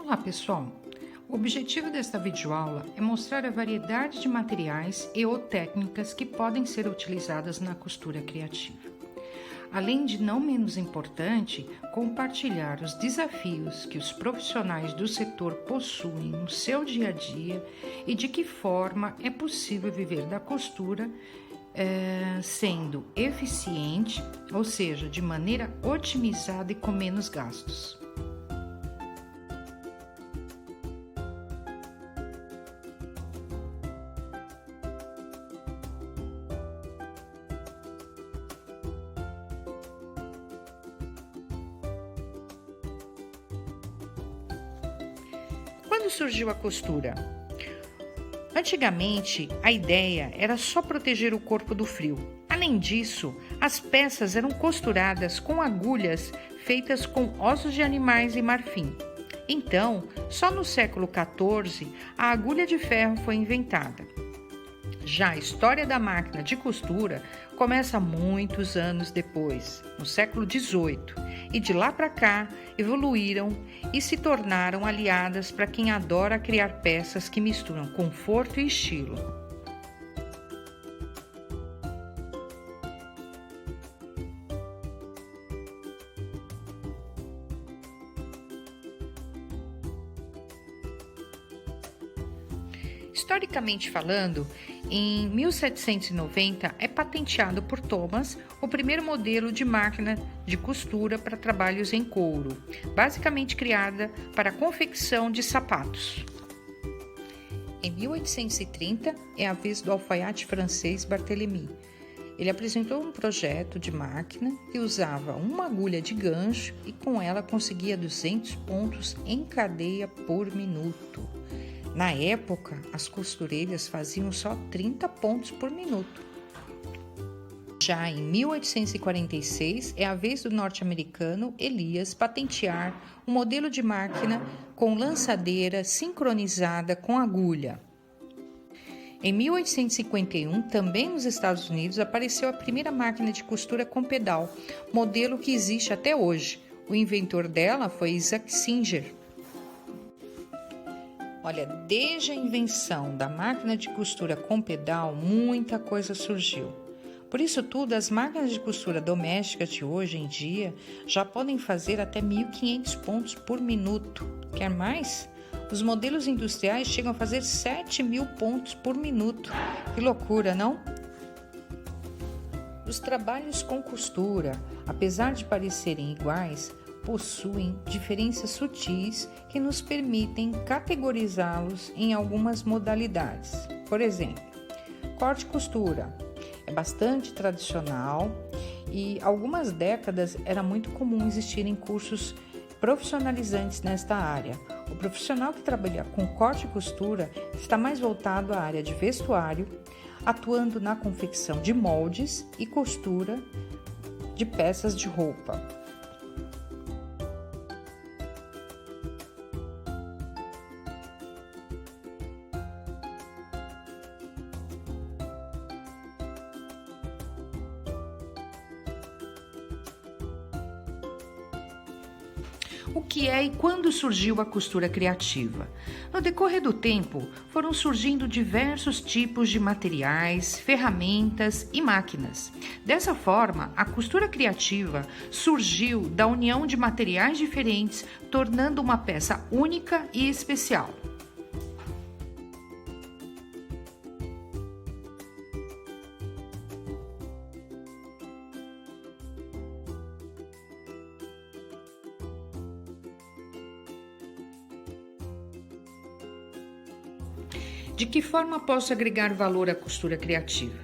Olá pessoal, o objetivo desta videoaula é mostrar a variedade de materiais e ou técnicas que podem ser utilizadas na costura criativa. Além de não menos importante, compartilhar os desafios que os profissionais do setor possuem no seu dia a dia e de que forma é possível viver da costura sendo eficiente, ou seja, de maneira otimizada e com menos gastos. Quando surgiu a costura? Antigamente, a ideia era só proteger o corpo do frio. Além disso, as peças eram costuradas com agulhas feitas com ossos de animais e marfim. Então, só no século XIV, a agulha de ferro foi inventada. Já a história da máquina de costura começa muitos anos depois, no século XVIII, e de lá para cá evoluíram e se tornaram aliadas para quem adora criar peças que misturam conforto e estilo. Historicamente falando, em 1790 é patenteado por Thomas o primeiro modelo de máquina de costura para trabalhos em couro, basicamente criada para a confecção de sapatos. Em 1830 é a vez do alfaiate francês Barthélemy. Ele apresentou um projeto de máquina que usava uma agulha de gancho e com ela conseguia 200 pontos em cadeia por minuto. Na época, as costureiras faziam só 30 pontos por minuto. Já em 1846, é a vez do norte-americano Elias patentear um modelo de máquina com lançadeira sincronizada com agulha. Em 1851, também nos Estados Unidos, apareceu a primeira máquina de costura com pedal, modelo que existe até hoje. O inventor dela foi Isaac Singer. Olha, desde a invenção da máquina de costura com pedal, muita coisa surgiu. Por isso tudo, as máquinas de costura domésticas de hoje em dia já podem fazer até 1.500 pontos por minuto. Quer mais? Os modelos industriais chegam a fazer 7.000 pontos por minuto. Que loucura, não? Os trabalhos com costura, apesar de parecerem iguais, possuem diferenças sutis que nos permitem categorizá-los em algumas modalidades. Por exemplo, corte e costura é bastante tradicional e há algumas décadas era muito comum existirem cursos profissionalizantes nesta área. O profissional que trabalha com corte e costura está mais voltado à área de vestuário, atuando na confecção de moldes e costura de peças de roupa. O que é e quando surgiu a costura criativa? No decorrer do tempo, foram surgindo diversos tipos de materiais, ferramentas e máquinas. Dessa forma, a costura criativa surgiu da união de materiais diferentes, tornando uma peça única e especial. De que forma posso agregar valor à costura criativa?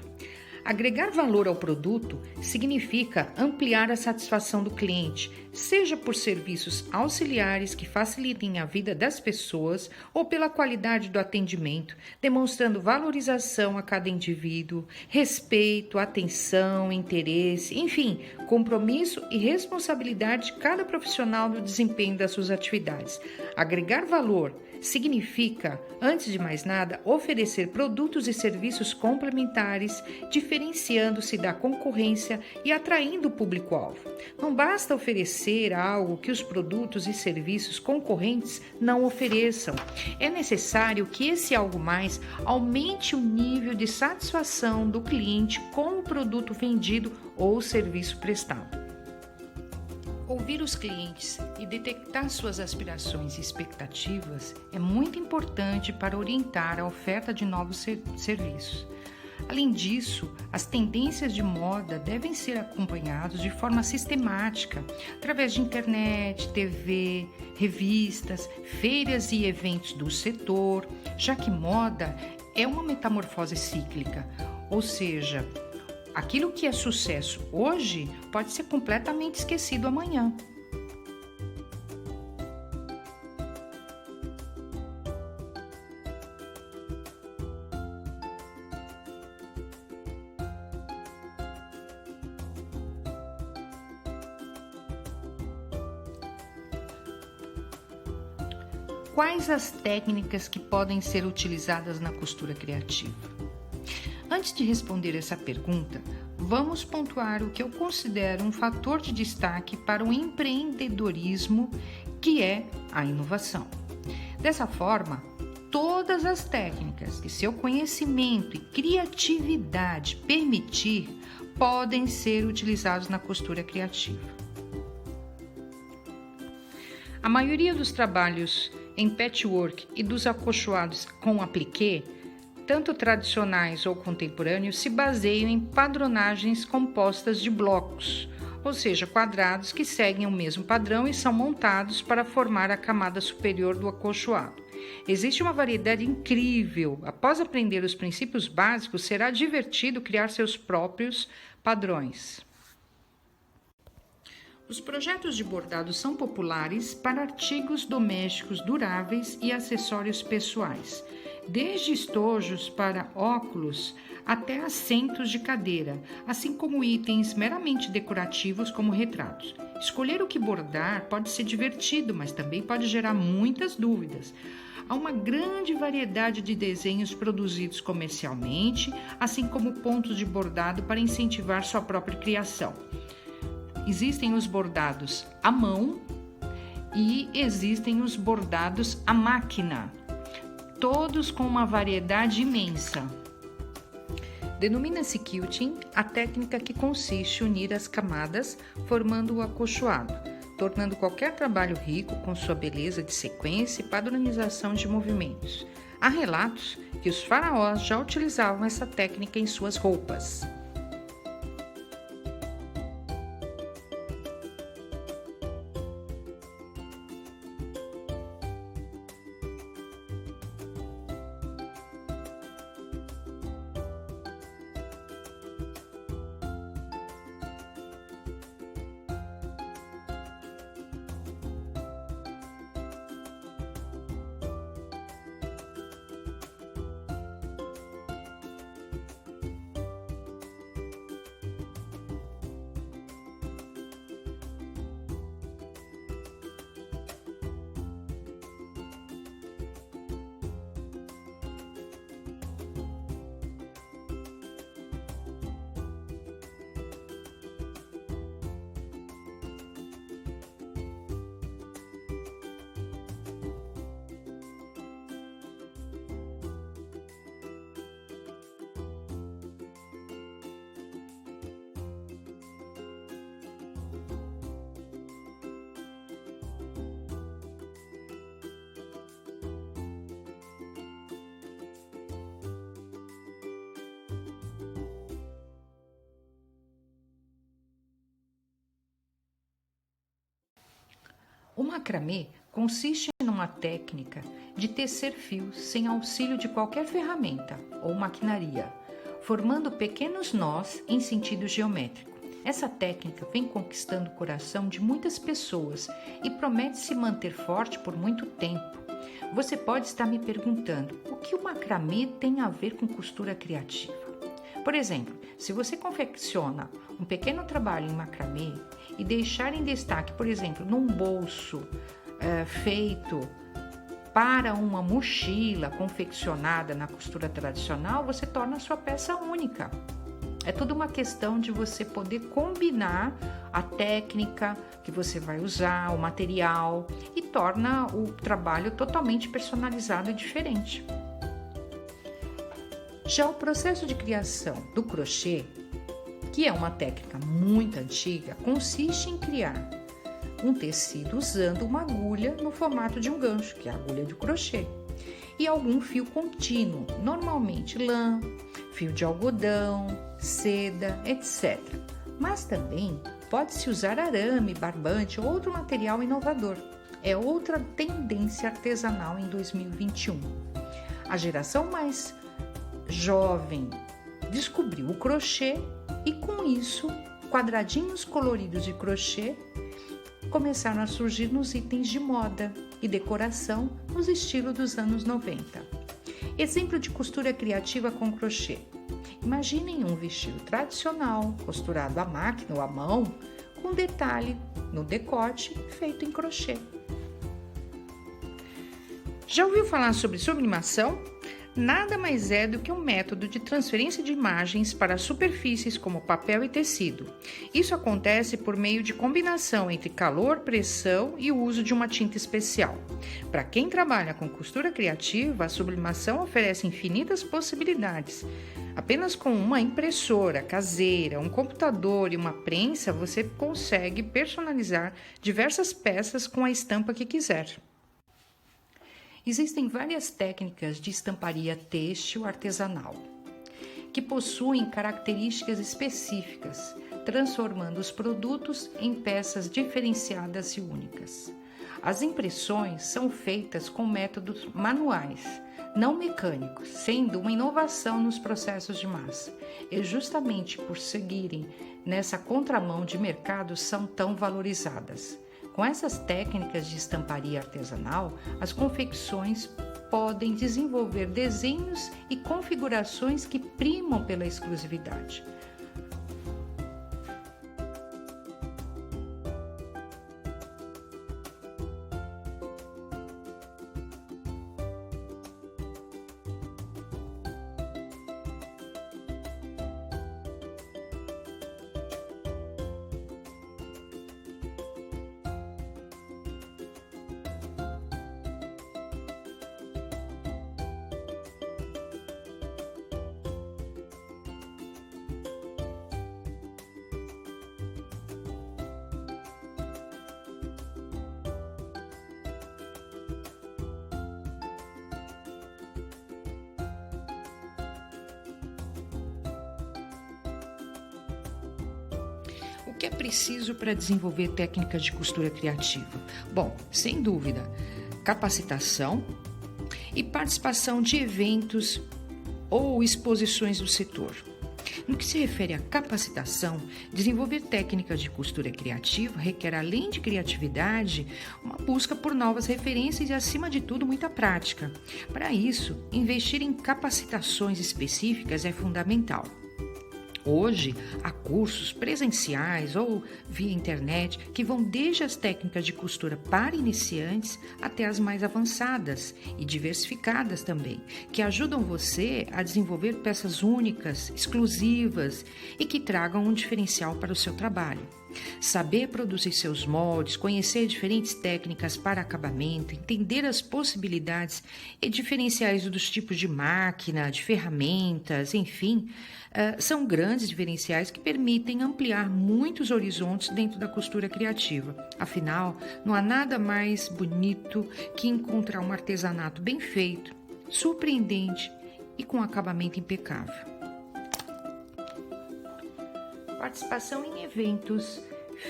Agregar valor ao produto significa ampliar a satisfação do cliente, seja por serviços auxiliares que facilitem a vida das pessoas ou pela qualidade do atendimento, demonstrando valorização a cada indivíduo, respeito, atenção, interesse, enfim, compromisso e responsabilidade de cada profissional no desempenho das suas atividades. Agregar valor significa, antes de mais nada, oferecer produtos e serviços complementares, diferenciando-se da concorrência e atraindo o público-alvo. Não basta oferecer oferecer algo que os produtos e serviços concorrentes não ofereçam. É necessário que esse algo mais aumente o nível de satisfação do cliente com o produto vendido ou serviço prestado. Ouvir os clientes e detectar suas aspirações e expectativas é muito importante para orientar a oferta de novos serviços. Além disso, as tendências de moda devem ser acompanhadas de forma sistemática, através de internet, TV, revistas, feiras e eventos do setor, já que moda é uma metamorfose cíclica, ou seja, aquilo que é sucesso hoje pode ser completamente esquecido amanhã. Quais as técnicas que podem ser utilizadas na costura criativa? Antes de responder essa pergunta, vamos pontuar o que eu considero um fator de destaque para o empreendedorismo, que é a inovação. Dessa forma, todas as técnicas que seu conhecimento e criatividade permitir podem ser utilizados na costura criativa. A maioria dos trabalhos em patchwork e dos acolchoados com appliqué, tanto tradicionais ou contemporâneos, se baseiam em padronagens compostas de blocos, ou seja, quadrados que seguem o mesmo padrão e são montados para formar a camada superior do acolchoado. Existe uma variedade incrível. Após aprender os princípios básicos, será divertido criar seus próprios padrões. Os projetos de bordado são populares para artigos domésticos duráveis e acessórios pessoais, desde estojos para óculos até assentos de cadeira, assim como itens meramente decorativos como retratos. Escolher o que bordar pode ser divertido, mas também pode gerar muitas dúvidas. Há uma grande variedade de desenhos produzidos comercialmente, assim como pontos de bordado para incentivar sua própria criação. Existem os bordados à mão e existem os bordados à máquina, todos com uma variedade imensa. Denomina-se quilting a técnica que consiste em unir as camadas formando o acolchoado, tornando qualquer trabalho rico com sua beleza de sequência e padronização de movimentos. Há relatos que os faraós já utilizavam essa técnica em suas roupas. O macramê consiste numa técnica de tecer fios sem auxílio de qualquer ferramenta ou maquinaria, formando pequenos nós em sentido geométrico. Essa técnica vem conquistando o coração de muitas pessoas e promete se manter forte por muito tempo. Você pode estar me perguntando, o que o macramê tem a ver com costura criativa? Por exemplo, se você confecciona um pequeno trabalho em macramê e deixar em destaque, por exemplo, num bolso feito para uma mochila confeccionada na costura tradicional, você torna a sua peça única. É toda uma questão de você poder combinar a técnica que você vai usar, o material, e torna o trabalho totalmente personalizado e diferente. Já o processo de criação do crochê, que é uma técnica muito antiga, consiste em criar um tecido usando uma agulha no formato de um gancho, que é a agulha de crochê, e algum fio contínuo, normalmente lã, fio de algodão, seda, etc. Mas também pode-se usar arame, barbante ou outro material inovador. É outra tendência artesanal em 2021. A geração mais jovem descobriu o crochê e, com isso, quadradinhos coloridos de crochê começaram a surgir nos itens de moda e decoração nos estilos dos anos 90. Exemplo de costura criativa com crochê. Imaginem um vestido tradicional, costurado à máquina ou à mão, com detalhe no decote feito em crochê. Já ouviu falar sobre sublimação? Nada mais é do que um método de transferência de imagens para superfícies como papel e tecido. Isso acontece por meio de combinação entre calor, pressão e o uso de uma tinta especial. Para quem trabalha com costura criativa, a sublimação oferece infinitas possibilidades. Apenas com uma impressora caseira, um computador e uma prensa, você consegue personalizar diversas peças com a estampa que quiser. Existem várias técnicas de estamparia têxtil artesanal, que possuem características específicas, transformando os produtos em peças diferenciadas e únicas. As impressões são feitas com métodos manuais, não mecânicos, sendo uma inovação nos processos de massa. E justamente por seguirem nessa contramão de mercado são tão valorizadas. Com essas técnicas de estamparia artesanal, as confecções podem desenvolver desenhos e configurações que primam pela exclusividade. O que é preciso para desenvolver técnicas de costura criativa? Bom, sem dúvida, capacitação e participação de eventos ou exposições do setor. No que se refere à capacitação, desenvolver técnicas de costura criativa requer, além de criatividade, uma busca por novas referências e, acima de tudo, muita prática. Para isso, investir em capacitações específicas é fundamental. Hoje, há cursos presenciais ou via internet que vão desde as técnicas de costura para iniciantes até as mais avançadas e diversificadas também, que ajudam você a desenvolver peças únicas, exclusivas e que tragam um diferencial para o seu trabalho. Saber produzir seus moldes, conhecer diferentes técnicas para acabamento, entender as possibilidades e diferenciais dos tipos de máquina, de ferramentas, enfim, são grandes diferenciais que permitem ampliar muitos horizontes dentro da costura criativa. Afinal, não há nada mais bonito que encontrar um artesanato bem feito, surpreendente e com acabamento impecável. Participação em eventos,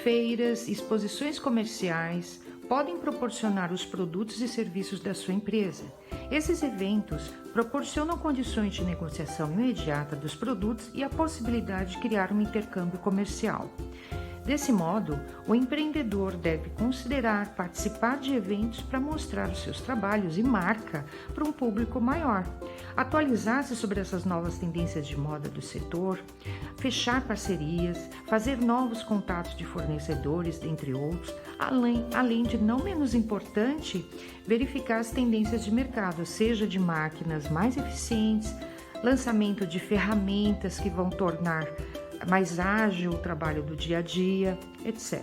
feiras, exposições comerciais podem proporcionar os produtos e serviços da sua empresa. Esses eventos proporcionam condições de negociação imediata dos produtos e a possibilidade de criar um intercâmbio comercial. Desse modo, o empreendedor deve considerar participar de eventos para mostrar os seus trabalhos e marca para um público maior, atualizar-se sobre essas novas tendências de moda do setor, fechar parcerias, fazer novos contatos de fornecedores, dentre outros, além de, não menos importante, verificar as tendências de mercado, seja de máquinas mais eficientes, lançamento de ferramentas que vão tornar mais ágil o trabalho do dia a dia, etc.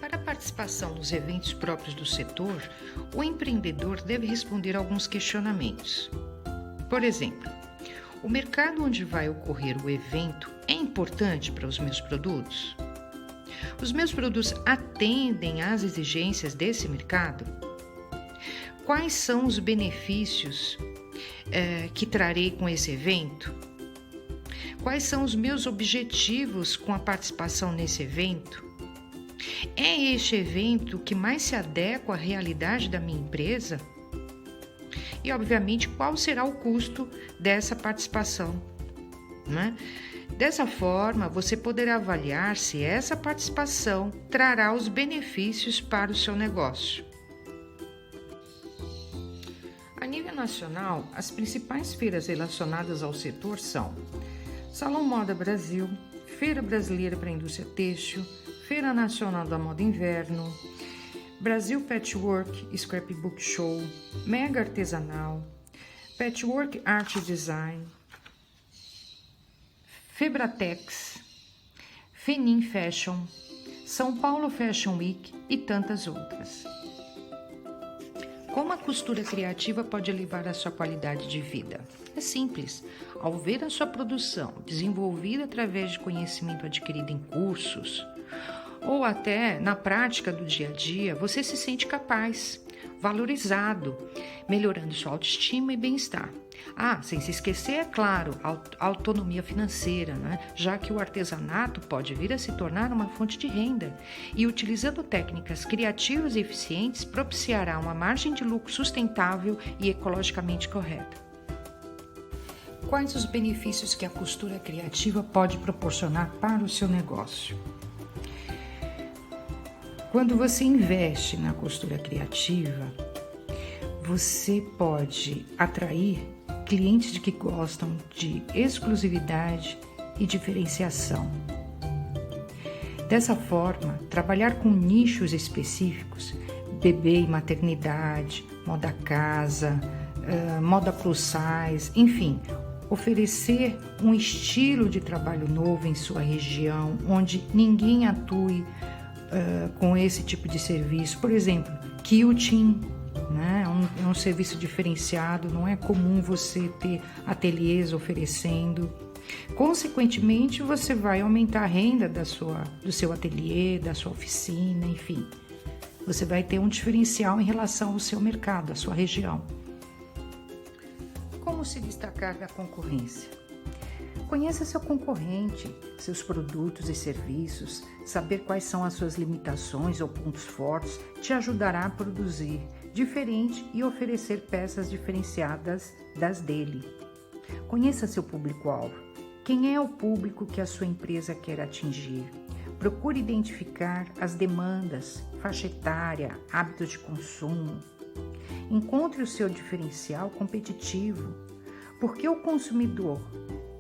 Para a participação nos eventos próprios do setor, o empreendedor deve responder a alguns questionamentos. Por exemplo, o mercado onde vai ocorrer o evento é importante para os meus produtos? Os meus produtos atendem às exigências desse mercado? Quais são os benefícios que trarei com esse evento? Quais são os meus objetivos com a participação nesse evento? É este evento que mais se adequa à realidade da minha empresa? E, obviamente, qual será o custo dessa participação, né? Dessa forma, você poderá avaliar se essa participação trará os benefícios para o seu negócio. A nível nacional, as principais feiras relacionadas ao setor são Salão Moda Brasil, Feira Brasileira para a Indústria Têxtil, Feira Nacional da Moda Inverno, Brasil Patchwork Scrapbook Show, Mega Artesanal, Patchwork Art Design, Febratex, Fenin Fashion, São Paulo Fashion Week e tantas outras. Como a costura criativa pode elevar a sua qualidade de vida? É simples. Ao ver a sua produção desenvolvida através de conhecimento adquirido em cursos ou até na prática do dia a dia, você se sente capaz, valorizado, melhorando sua autoestima e bem-estar. Sem se esquecer, é claro, a autonomia financeira, né? Já que o artesanato pode vir a se tornar uma fonte de renda e, utilizando técnicas criativas e eficientes, propiciará uma margem de lucro sustentável e ecologicamente correta. Quais os benefícios que a costura criativa pode proporcionar para o seu negócio? Quando você investe na costura criativa, você pode atrair clientes que gostam de exclusividade e diferenciação. Dessa forma, trabalhar com nichos específicos, bebê e maternidade, moda casa, moda plus size, enfim, oferecer um estilo de trabalho novo em sua região, onde ninguém atue com esse tipo de serviço. Por exemplo, quilting, né? É um serviço diferenciado, não é comum você ter ateliês oferecendo. Consequentemente, você vai aumentar a renda do seu ateliê, da sua oficina, enfim. Você vai ter um diferencial em relação ao seu mercado, à sua região. Como se destacar da concorrência? Conheça seu concorrente, seus produtos e serviços, saber quais são as suas limitações ou pontos fortes te ajudará a produzir diferente e oferecer peças diferenciadas das dele. Conheça seu público-alvo. Quem é o público que a sua empresa quer atingir? Procure identificar as demandas, faixa etária, hábitos de consumo. Encontre o seu diferencial competitivo, porque o consumidor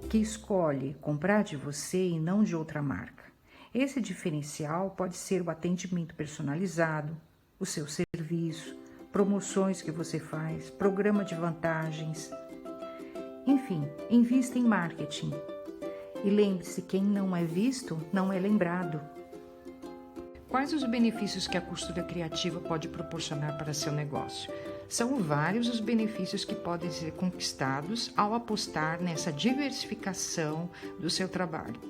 que escolhe comprar de você e não de outra marca. Esse diferencial pode ser o atendimento personalizado, o seu serviço, promoções que você faz, programa de vantagens. Enfim, invista em marketing. E lembre-se, quem não é visto, não é lembrado. Quais os benefícios que a costura criativa pode proporcionar para seu negócio? São vários os benefícios que podem ser conquistados ao apostar nessa diversificação do seu trabalho.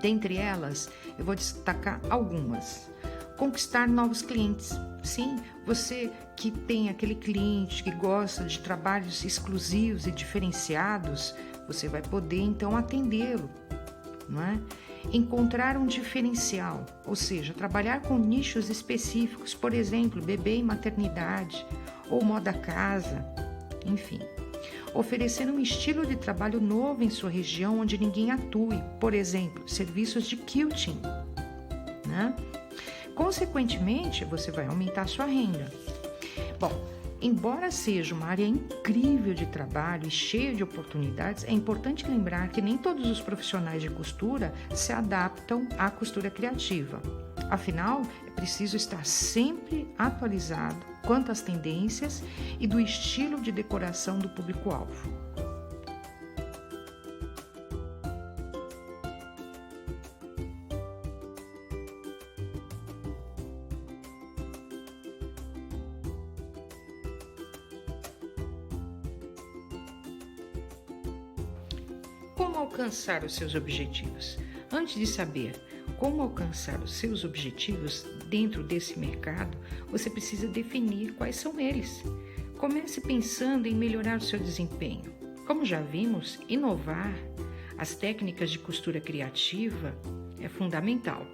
Dentre elas, eu vou destacar algumas. Conquistar novos clientes. Sim, você que tem aquele cliente que gosta de trabalhos exclusivos e diferenciados, você vai poder então atendê-lo, não é? Encontrar um diferencial, ou seja, trabalhar com nichos específicos, por exemplo, bebê e maternidade, ou moda casa, enfim. Oferecer um estilo de trabalho novo em sua região onde ninguém atue, por exemplo, serviços de quilting, né? Consequentemente, você vai aumentar sua renda. Bom, embora seja uma área incrível de trabalho e cheia de oportunidades, é importante lembrar que nem todos os profissionais de costura se adaptam à costura criativa. Afinal, é preciso estar sempre atualizado quanto às tendências e do estilo de decoração do público-alvo. Como alcançar os seus objetivos? Antes de saber como alcançar os seus objetivos dentro desse mercado, você precisa definir quais são eles. Comece pensando em melhorar o seu desempenho. Como já vimos, inovar as técnicas de costura criativa é fundamental.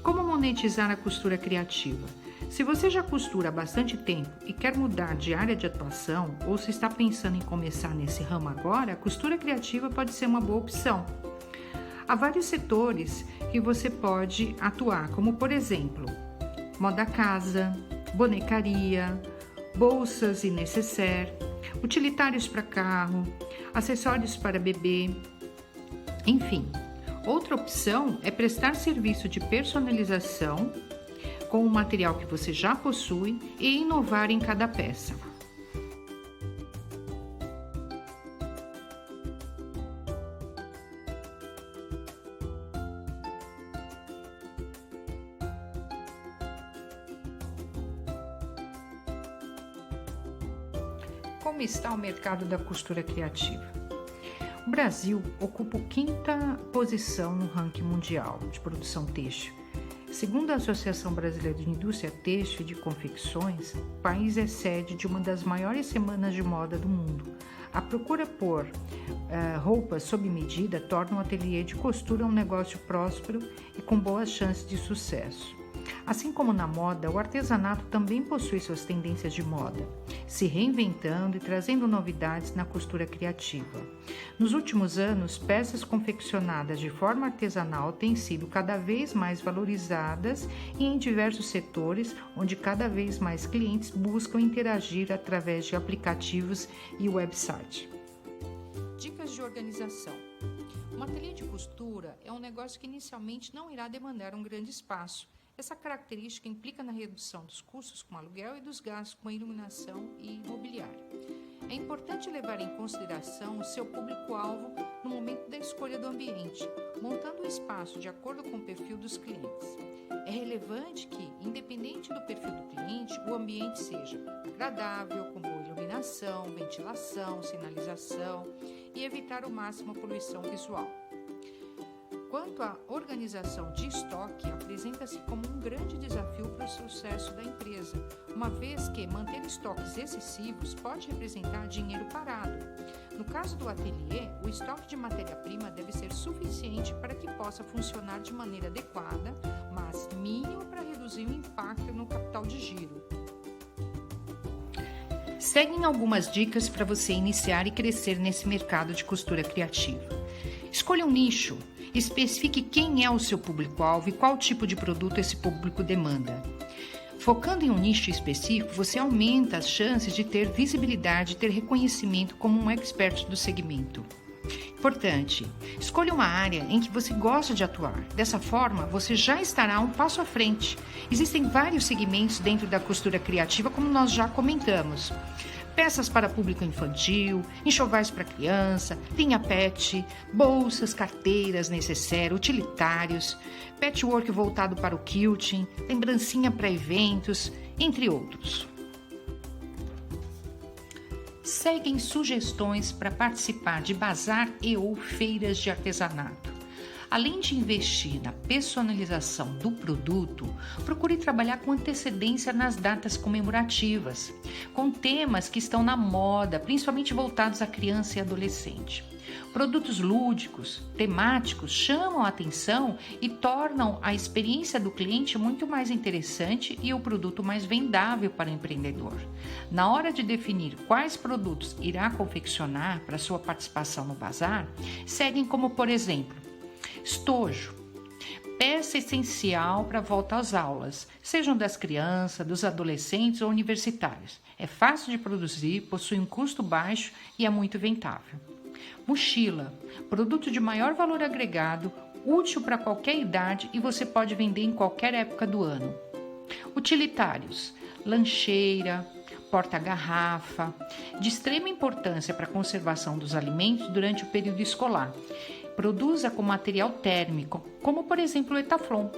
Como monetizar a costura criativa? Se você já costura há bastante tempo e quer mudar de área de atuação, ou se está pensando em começar nesse ramo agora, a costura criativa pode ser uma boa opção. Há vários setores que você pode atuar, como por exemplo, moda casa, bonecaria, bolsas e nécessaire, utilitários para carro, acessórios para bebê, enfim. Outra opção é prestar serviço de personalização com o material que você já possui e inovar em cada peça. Como está o mercado da costura criativa? O Brasil ocupa a 5ª posição no ranking mundial de produção têxtil. Segundo a Associação Brasileira de Indústria Têxtil e de Confecções, o país é sede de uma das maiores semanas de moda do mundo. A procura por roupas sob medida torna o ateliê de costura um negócio próspero e com boas chances de sucesso. Assim como na moda, o artesanato também possui suas tendências de moda, se reinventando e trazendo novidades na costura criativa. Nos últimos anos, peças confeccionadas de forma artesanal têm sido cada vez mais valorizadas e em diversos setores, onde cada vez mais clientes buscam interagir através de aplicativos e website. Dicas de organização. Um ateliê de costura é um negócio que inicialmente não irá demandar um grande espaço. Essa característica implica na redução dos custos com aluguel e dos gastos com iluminação e mobiliário. É importante levar em consideração o seu público-alvo no momento da escolha do ambiente, montando o espaço de acordo com o perfil dos clientes. É relevante que, independente do perfil do cliente, o ambiente seja agradável, com boa iluminação, ventilação, sinalização e evitar ao máximo a poluição visual. Quanto à organização de estoque, apresenta-se como um grande desafio para o sucesso da empresa, uma vez que manter estoques excessivos pode representar dinheiro parado. No caso do ateliê, o estoque de matéria-prima deve ser suficiente para que possa funcionar de maneira adequada, mas mínimo para reduzir o impacto no capital de giro. Seguem algumas dicas para você iniciar e crescer nesse mercado de costura criativa. Escolha um nicho. Especifique quem é o seu público-alvo e qual tipo de produto esse público demanda. Focando em um nicho específico, você aumenta as chances de ter visibilidade e ter reconhecimento como um expert do segmento. Importante, escolha uma área em que você gosta de atuar. Dessa forma, você já estará um passo à frente. Existem vários segmentos dentro da costura criativa, como nós já comentamos. Peças para público infantil, enxovais para criança, linha pet, bolsas, carteiras, nécessaire, utilitários, patchwork voltado para o quilting, lembrancinha para eventos, entre outros. Seguem sugestões para participar de bazar e ou feiras de artesanato. Além de investir na personalização do produto, procure trabalhar com antecedência nas datas comemorativas, com temas que estão na moda, principalmente voltados à criança e adolescente. Produtos lúdicos, temáticos chamam a atenção e tornam a experiência do cliente muito mais interessante e o produto mais vendável para o empreendedor. Na hora de definir quais produtos irá confeccionar para sua participação no bazar, seguem como, por exemplo, estojo, peça essencial para a volta às aulas, sejam das crianças, dos adolescentes ou universitários. É fácil de produzir, possui um custo baixo e é muito vendável. Mochila, produto de maior valor agregado, útil para qualquer idade e você pode vender em qualquer época do ano. Utilitários, lancheira, porta-garrafa, de extrema importância para a conservação dos alimentos durante o período escolar. Produza com material térmico, como por exemplo o Etaflon.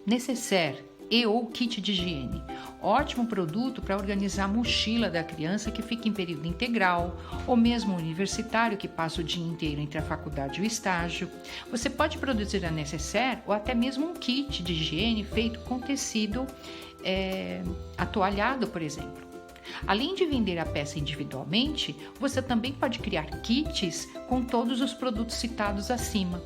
Necessaire e ou kit de higiene. Ótimo produto para organizar a mochila da criança que fica em período integral, ou mesmo universitário que passa o dia inteiro entre a faculdade e o estágio. Você pode produzir a Necessaire ou até mesmo um kit de higiene feito com tecido atoalhado, por exemplo. Além de vender a peça individualmente, você também pode criar kits com todos os produtos citados acima.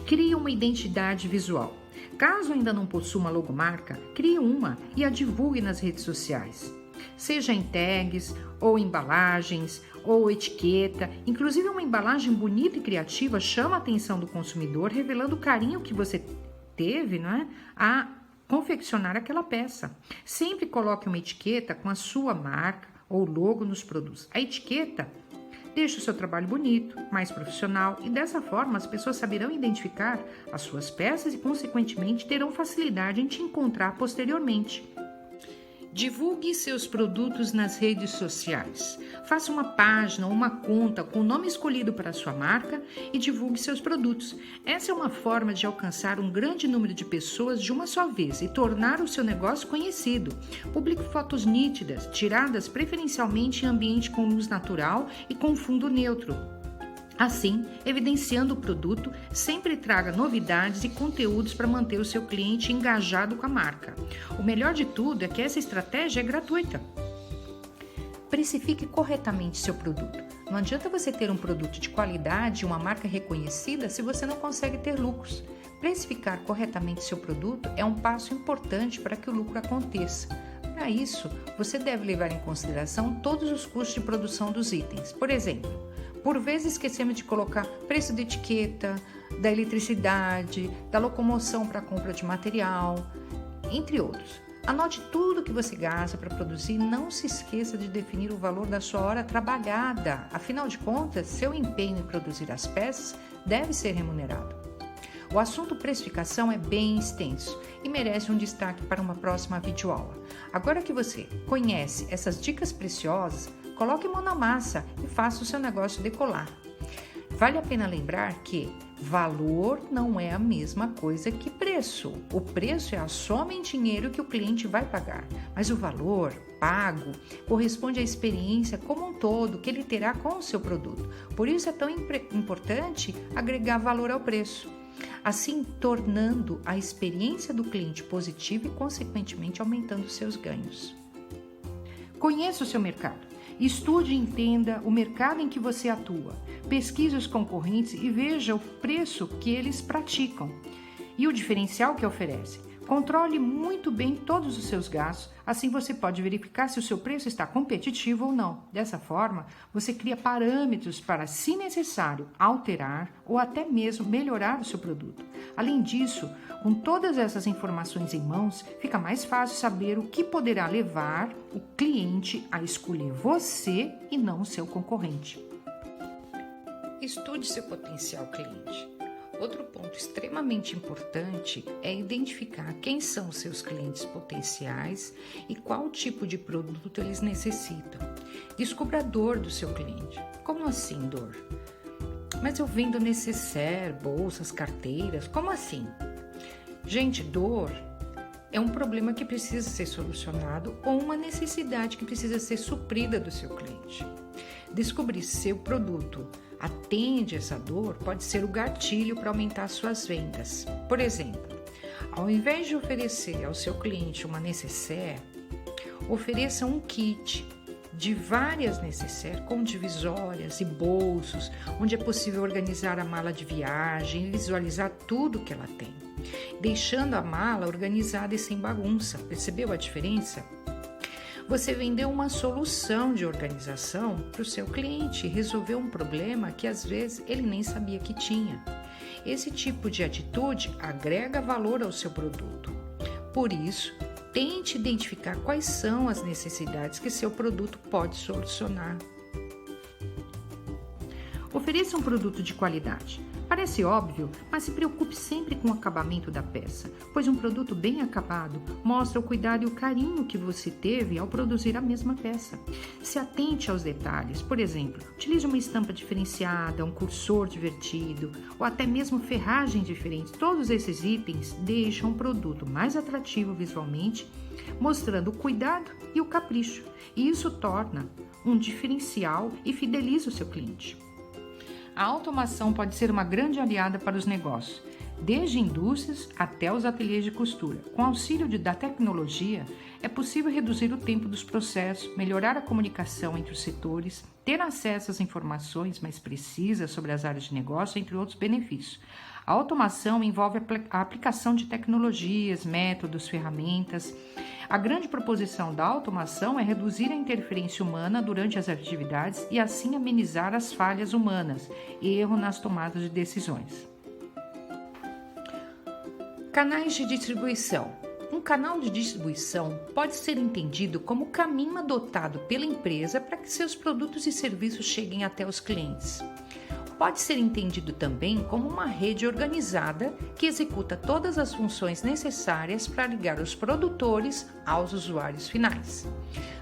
Crie uma identidade visual. Caso ainda não possua uma logomarca, crie uma e a divulgue nas redes sociais. Seja em tags, ou embalagens, ou etiqueta. Inclusive, uma embalagem bonita e criativa chama a atenção do consumidor, revelando o carinho que você teve, a confeccionar aquela peça. Sempre coloque uma etiqueta com a sua marca ou logo nos produtos. A etiqueta deixa o seu trabalho bonito, mais profissional, e dessa forma as pessoas saberão identificar as suas peças e, consequentemente, terão facilidade em te encontrar posteriormente. Divulgue seus produtos nas redes sociais. Faça uma página ou uma conta com o nome escolhido para a sua marca e divulgue seus produtos. Essa é uma forma de alcançar um grande número de pessoas de uma só vez e tornar o seu negócio conhecido. Publique fotos nítidas, tiradas preferencialmente em ambiente com luz natural e com fundo neutro. Assim, evidenciando o produto, sempre traga novidades e conteúdos para manter o seu cliente engajado com a marca. O melhor de tudo é que essa estratégia é gratuita. Precifique corretamente seu produto. Não adianta você ter um produto de qualidade e uma marca reconhecida se você não consegue ter lucros. Precificar corretamente seu produto é um passo importante para que o lucro aconteça. Para isso, você deve levar em consideração todos os custos de produção dos itens. Por exemplo, por vezes esquecemos de colocar preço de etiqueta, da eletricidade, da locomoção para a compra de material, entre outros. Anote tudo que você gasta para produzir e não se esqueça de definir o valor da sua hora trabalhada. Afinal de contas, seu empenho em produzir as peças deve ser remunerado. O assunto precificação é bem extenso e merece um destaque para uma próxima videoaula. Agora que você conhece essas dicas preciosas, coloque mão na massa e faça o seu negócio decolar. Vale a pena lembrar que valor não é a mesma coisa que preço. O preço é a soma em dinheiro que o cliente vai pagar, mas o valor pago corresponde à experiência como um todo que ele terá com o seu produto. Por isso é tão importante agregar valor ao preço, assim tornando a experiência do cliente positiva e, consequentemente, aumentando seus ganhos. Conheça o seu mercado. Estude e entenda o mercado em que você atua. Pesquise os concorrentes e veja o preço que eles praticam e o diferencial que oferecem. Controle muito bem todos os seus gastos, assim você pode verificar se o seu preço está competitivo ou não. Dessa forma, você cria parâmetros para, se necessário, alterar ou até mesmo melhorar o seu produto. Além disso, com todas essas informações em mãos, fica mais fácil saber o que poderá levar o cliente a escolher você e não o seu concorrente. Estude seu potencial cliente. Outro ponto extremamente importante é identificar quem são os seus clientes potenciais e qual tipo de produto eles necessitam. Descubra a dor do seu cliente. Como assim dor? Mas eu vendo necessaire, bolsas, carteiras, como assim? Gente, dor é um problema que precisa ser solucionado ou uma necessidade que precisa ser suprida do seu cliente. Descobrir se seu produto atende essa dor pode ser o gatilho para aumentar suas vendas. Por exemplo, ao invés de oferecer ao seu cliente uma necessaire, ofereça um kit de várias necessaires com divisórias e bolsos, onde é possível organizar a mala de viagem e visualizar tudo que ela tem, deixando a mala organizada e sem bagunça. Percebeu a diferença? Você vendeu uma solução de organização para o seu cliente e resolveu um problema que às vezes ele nem sabia que tinha. Esse tipo de atitude agrega valor ao seu produto. Por isso, tente identificar quais são as necessidades que seu produto pode solucionar. Ofereça um produto de qualidade. Parece óbvio, mas se preocupe sempre com o acabamento da peça, pois um produto bem acabado mostra o cuidado e o carinho que você teve ao produzir a mesma peça. Se atente aos detalhes, por exemplo, utilize uma estampa diferenciada, um cursor divertido ou até mesmo ferragem diferente. Todos esses itens deixam o produto mais atrativo visualmente, mostrando o cuidado e o capricho, e isso torna um diferencial e fideliza o seu cliente. A automação pode ser uma grande aliada para os negócios, desde indústrias até os ateliês de costura. Com auxílio da tecnologia, é possível reduzir o tempo dos processos, melhorar a comunicação entre os setores, ter acesso às informações mais precisas sobre as áreas de negócio, entre outros benefícios. A automação envolve a aplicação de tecnologias, métodos, ferramentas. A grande proposição da automação é reduzir a interferência humana durante as atividades e assim amenizar as falhas humanas e erro nas tomadas de decisões. Canais de distribuição. Um canal de distribuição pode ser entendido como o caminho adotado pela empresa para que seus produtos e serviços cheguem até os clientes. Pode ser entendido também como uma rede organizada que executa todas as funções necessárias para ligar os produtores aos usuários finais.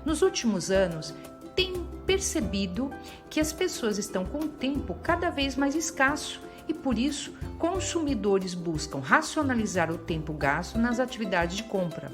Nos últimos anos, tem percebido que as pessoas estão com o tempo cada vez mais escasso e, por isso, consumidores buscam racionalizar o tempo gasto nas atividades de compra.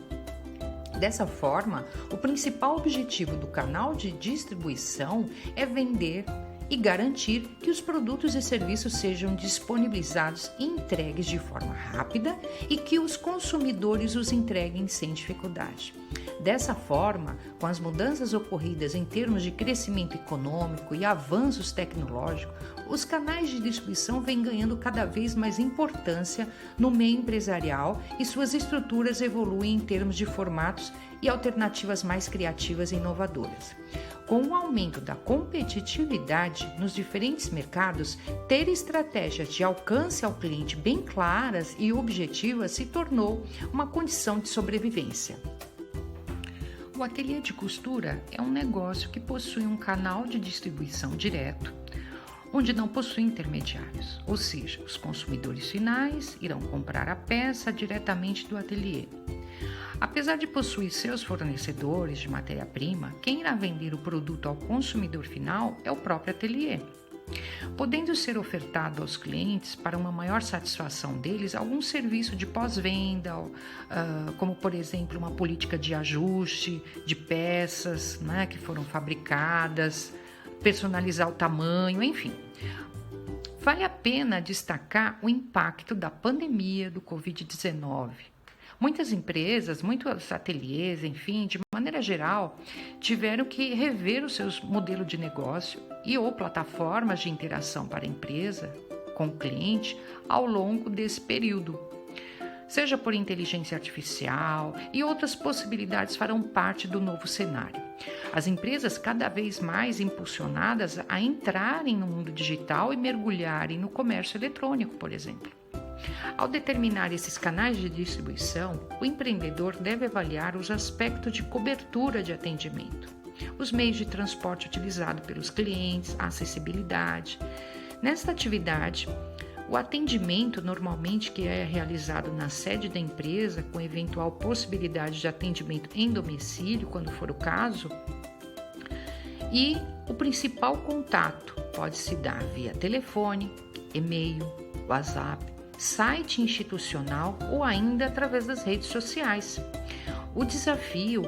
Dessa forma, o principal objetivo do canal de distribuição é vender e garantir que os produtos e serviços sejam disponibilizados e entregues de forma rápida e que os consumidores os entreguem sem dificuldade. Dessa forma, com as mudanças ocorridas em termos de crescimento econômico e avanços tecnológicos, os canais de distribuição vêm ganhando cada vez mais importância no meio empresarial e suas estruturas evoluem em termos de formatos e alternativas mais criativas e inovadoras. Com o aumento da competitividade nos diferentes mercados, ter estratégias de alcance ao cliente bem claras e objetivas se tornou uma condição de sobrevivência. O ateliê de costura é um negócio que possui um canal de distribuição direto, onde não possui intermediários, ou seja, os consumidores finais irão comprar a peça diretamente do ateliê. Apesar de possuir seus fornecedores de matéria-prima, quem irá vender o produto ao consumidor final é o próprio ateliê, podendo ser ofertado aos clientes, para uma maior satisfação deles, algum serviço de pós-venda, como por exemplo uma política de ajuste de peças, que foram fabricadas, personalizar o tamanho, enfim. Vale a pena destacar o impacto da pandemia do Covid-19. Muitas empresas, muitos ateliês, enfim, de maneira geral, tiveram que rever o seu modelo de negócio ou plataformas de interação para a empresa com o cliente ao longo desse período. Seja por inteligência artificial e outras possibilidades farão parte do novo cenário. As empresas cada vez mais impulsionadas a entrarem no mundo digital e mergulharem no comércio eletrônico, por exemplo. Ao determinar esses canais de distribuição, o empreendedor deve avaliar os aspectos de cobertura de atendimento, os meios de transporte utilizados pelos clientes, a acessibilidade. Nesta atividade, o atendimento normalmente que é realizado na sede da empresa, com eventual possibilidade de atendimento em domicílio, quando for o caso, e o principal contato pode se dar via telefone, e-mail, WhatsApp, site institucional ou ainda através das redes sociais. O desafio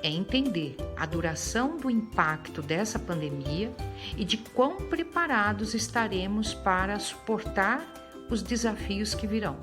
é entender a duração do impacto dessa pandemia e de quão preparados estaremos para suportar os desafios que virão.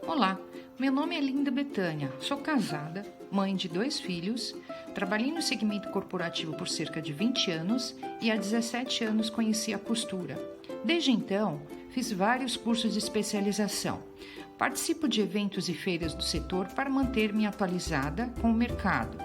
Olá, Meu nome é Linda Betânia, sou casada, mãe de 2 filhos, trabalhei no segmento corporativo por cerca de 20 anos e há 17 anos conheci a costura. Desde então, fiz vários cursos de especialização. Participo de eventos e feiras do setor para manter-me atualizada com o mercado.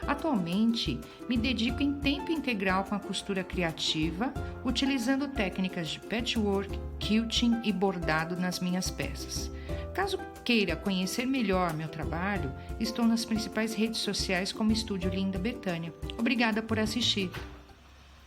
Atualmente, me dedico em tempo integral com a costura criativa, utilizando técnicas de patchwork, quilting e bordado nas minhas peças. Caso queira conhecer melhor meu trabalho, estou nas principais redes sociais como Estúdio Linda Betânia. Obrigada por assistir.